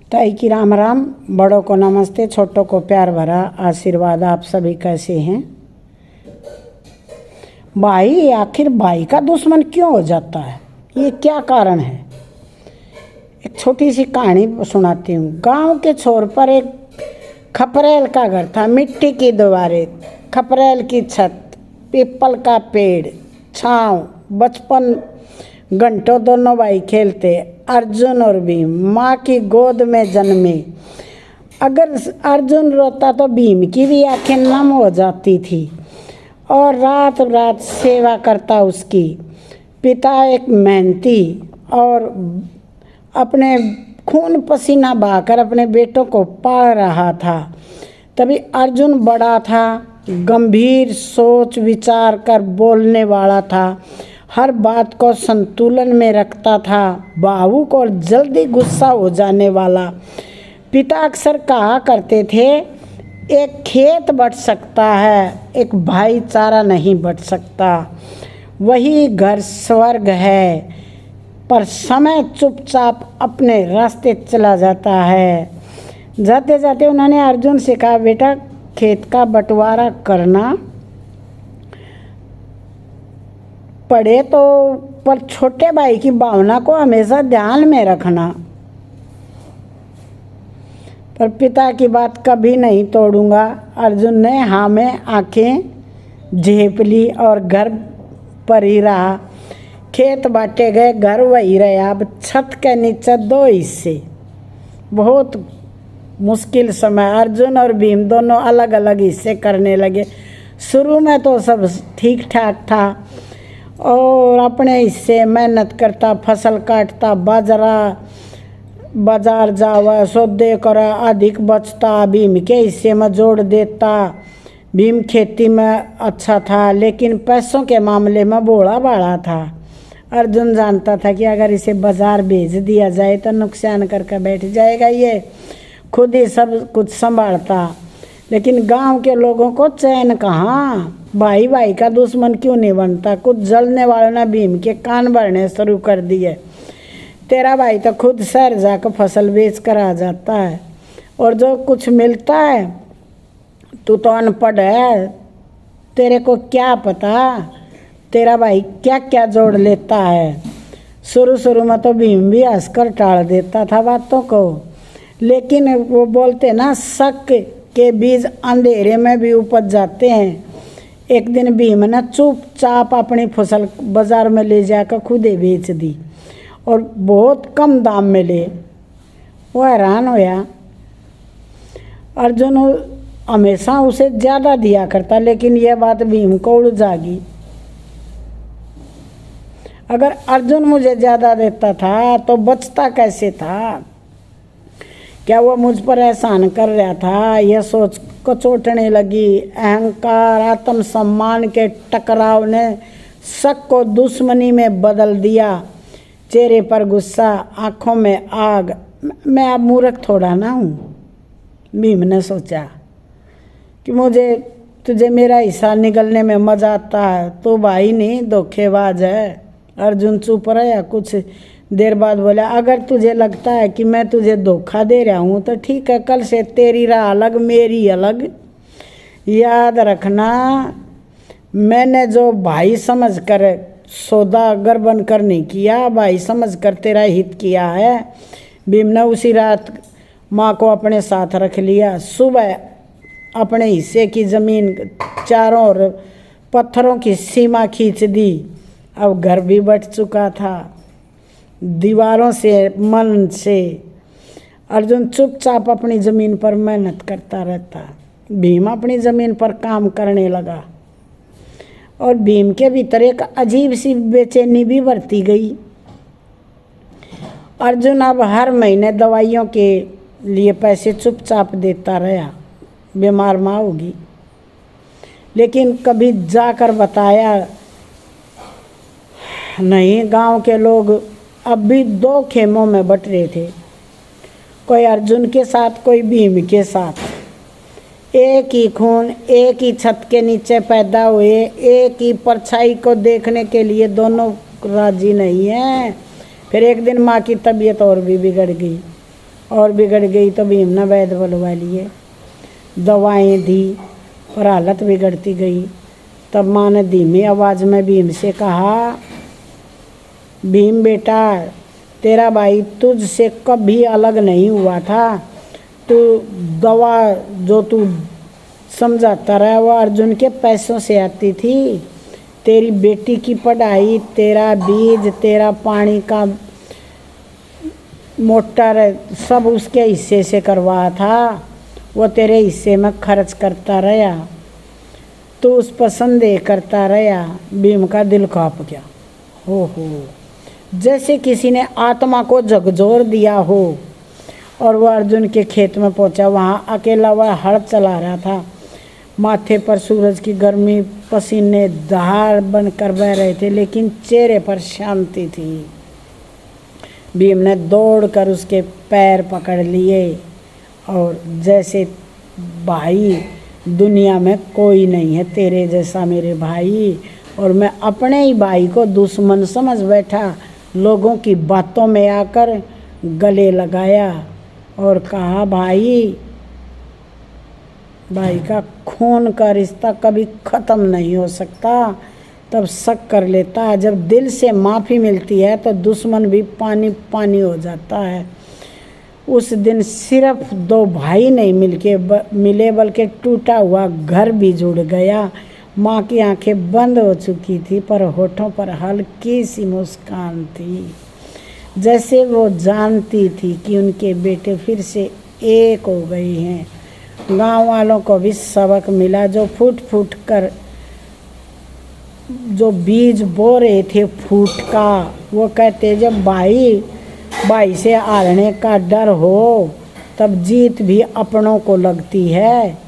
ताई की राम राम, बड़ों को नमस्ते, छोटों को प्यार भरा आशीर्वाद। आप सभी कैसे हैं? भाई आखिर भाई का दुश्मन क्यों हो जाता है? ये क्या कारण है? एक छोटी सी कहानी सुनाती हूँ। गांव के छोर पर एक खपरेल का घर था। मिट्टी की दीवारें, खपरेल की छत, पीपल का पेड़, छाँव। बचपन घंटों दोनों भाई खेलते। अर्जुन और भीम माँ की गोद में जन्मे। अगर अर्जुन रोता तो भीम की भी आंखें नम हो जाती थी और रात रात सेवा करता उसकी। पिता एक मेहनती और अपने खून पसीना बहाकर अपने बेटों को पाल रहा था। तभी अर्जुन बड़ा था, गंभीर सोच विचार कर बोलने वाला था, हर बात को संतुलन में रखता था, भावुक और जल्दी गुस्सा हो जाने वाला। पिता अक्सर कहा करते थे, एक खेत बट सकता है, एक भाईचारा नहीं बट सकता। वही घर स्वर्ग है, पर समय चुपचाप अपने रास्ते चला जाता है। जाते जाते उन्होंने अर्जुन से कहा, बेटा खेत का बंटवारा करना पड़े तो पर छोटे भाई की भावना को हमेशा ध्यान में रखना। पर पिता की बात कभी नहीं तोड़ूंगा। अर्जुन ने हाँ में आंखें झेप ली और घर पर ही रहा। खेत बांटे गए, घर वही रहा। अब छत के नीचे दो हिस्से। बहुत मुश्किल समय। अर्जुन और भीम दोनों अलग अलग हिस्से करने लगे। शुरू में तो सब ठीक ठाक था और अपने हिस्से मेहनत करता, फसल काटता, बाजार जावा, सौदे करा, अधिक बचता, भीम के हिस्से में जोड़ देता। भीम खेती में अच्छा था लेकिन पैसों के मामले में भोला भाला था। अर्जुन जानता था कि अगर इसे बाजार भेज दिया जाए तो नुकसान करके बैठ जाएगा। ये खुद ही सब कुछ संभालता, लेकिन गांव के लोगों को चैन कहाँ। भाई भाई का दुश्मन क्यों नहीं बनता? कुछ जलने वालों ने भीम के कान भरने शुरू कर दिए। तेरा भाई तो खुद शहर जाकर फसल बेच कर आ जाता है और जो कुछ मिलता है, तू तो अनपढ़ है, तेरे को क्या पता तेरा भाई क्या क्या जोड़ लेता है। शुरू शुरू में तो भीम भी हंसकर टाल देता था बातों को, लेकिन वो बोलते ना, शक के बीज अंधेरे में भी उपज जाते हैं। एक दिन भीम ने चुपचाप अपनी फसल बाजार में ले जाकर खुद ही बेच दी और बहुत कम दाम में ले। वो हैरान होया। अर्जुन हमेशा उसे ज़्यादा दिया करता, लेकिन यह बात भीम को उलझा गई। अगर अर्जुन मुझे ज़्यादा देता था तो बचता कैसे था? क्या वो मुझ पर एहसान कर रहा था? यह सोच को चोटने लगी। अहंकार आत्मसम्मान के टकराव ने शक को दुश्मनी में बदल दिया। चेहरे पर गुस्सा, आंखों में आग। मैं अब मूर्ख थोड़ा ना हूँ। भीम ने सोचा कि तुझे मेरा हिस्सा निगलने में मजा आता है। तो भाई नहीं, धोखेबाज है। अर्जुन चुप रहा। कुछ देर बाद बोला, अगर तुझे लगता है कि मैं तुझे धोखा दे रहा हूँ तो ठीक है, कल से तेरी राह अलग, मेरी अलग। याद रखना, मैंने जो भाई समझ कर सौदागर बनकर नहीं किया, भाई समझ कर तेरा हित किया है। भीम ने उसी रात माँ को अपने साथ रख लिया। सुबह अपने हिस्से की जमीन चारों ओर पत्थरों की सीमा खींच दी। अब घर भी बट चुका था, दीवारों से, मन से। अर्जुन चुपचाप अपनी ज़मीन पर मेहनत करता रहता। भीम अपनी ज़मीन पर काम करने लगा और भीम के भीतर एक अजीब सी बेचैनी भी बढ़ती गई। अर्जुन अब हर महीने दवाइयों के लिए पैसे चुपचाप देता रहा। बीमार माँ होगी, लेकिन कभी जाकर बताया नहीं। गांव के लोग अब भी दो खेमों में बट रहे थे, कोई अर्जुन के साथ, कोई भीम के साथ। एक ही खून, एक ही छत के नीचे पैदा हुए, एक ही परछाई को देखने के लिए दोनों राजी नहीं हैं। फिर एक दिन माँ की तबीयत और भी बिगड़ गई। और बिगड़ गई तो भीम ने वैद्य बुलवा लिए, दवाएं दी पर हालत बिगड़ती गई। तब माँ ने धीमी आवाज़ में भीम से कहा, भीम बेटा, तेरा भाई तुझसे कभी अलग नहीं हुआ था। तू दवा जो तू समझाता रहा वो अर्जुन के पैसों से आती थी। तेरी बेटी की पढ़ाई, तेरा बीज, तेरा पानी का मोटर सब उसके हिस्से से करवाया था। वो तेरे हिस्से में खर्च करता रहा, तो उस पर संदेह करता रहा। भीम का दिल कांप गया। ओहो, जैसे किसी ने आत्मा को झकझोर दिया हो। और वह अर्जुन के खेत में पहुंचा। वहाँ अकेला वह हल चला रहा था। माथे पर सूरज की गर्मी, पसीने धार बनकर बह रहे थे, लेकिन चेहरे पर शांति थी। भीम ने दौड़कर उसके पैर पकड़ लिए और जैसे, भाई दुनिया में कोई नहीं है तेरे जैसा मेरे भाई, और मैं अपने ही भाई को दुश्मन समझ बैठा। लोगों की बातों में आकर गले लगाया और कहा, भाई का खून का रिश्ता कभी ख़त्म नहीं हो सकता। तब शक कर लेता। जब दिल से माफ़ी मिलती है तो दुश्मन भी पानी पानी हो जाता है। उस दिन सिर्फ दो भाई नहीं मिले बल्कि टूटा हुआ घर भी जुड़ गया। माँ की आंखें बंद हो चुकी थी पर होठों पर हल्की सी मुस्कान थी, जैसे वो जानती थी कि उनके बेटे फिर से एक हो गए हैं। गांव वालों को भी सबक मिला। जो फूट फूट कर जो बीज बो रहे थे फूट का, वो कहते जब भाई से हारने का डर हो तब जीत भी अपनों को लगती है,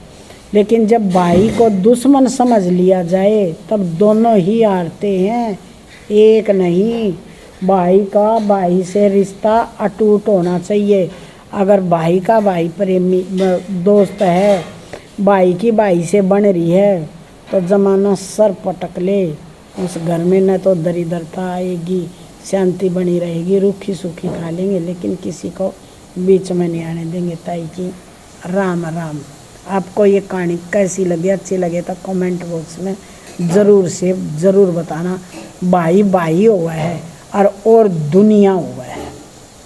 लेकिन जब भाई को दुश्मन समझ लिया जाए तब दोनों ही हारते हैं, एक नहीं। भाई का भाई से रिश्ता अटूट होना चाहिए। अगर भाई का भाई प्रेमी दोस्त है, भाई की भाई से बन रही है, तो ज़माना सर पटक ले। उस घर में न तो दरिद्रता आएगी, शांति बनी रहेगी, रूखी सूखी खा लेंगे, लेकिन किसी को बीच में नहीं आने देंगे। ताई की राम राम। आपको ये कहानी कैसी लगी, अच्छी लगे तो कमेंट बॉक्स में ज़रूर बताना। भाई हुआ है और दुनिया हुआ है।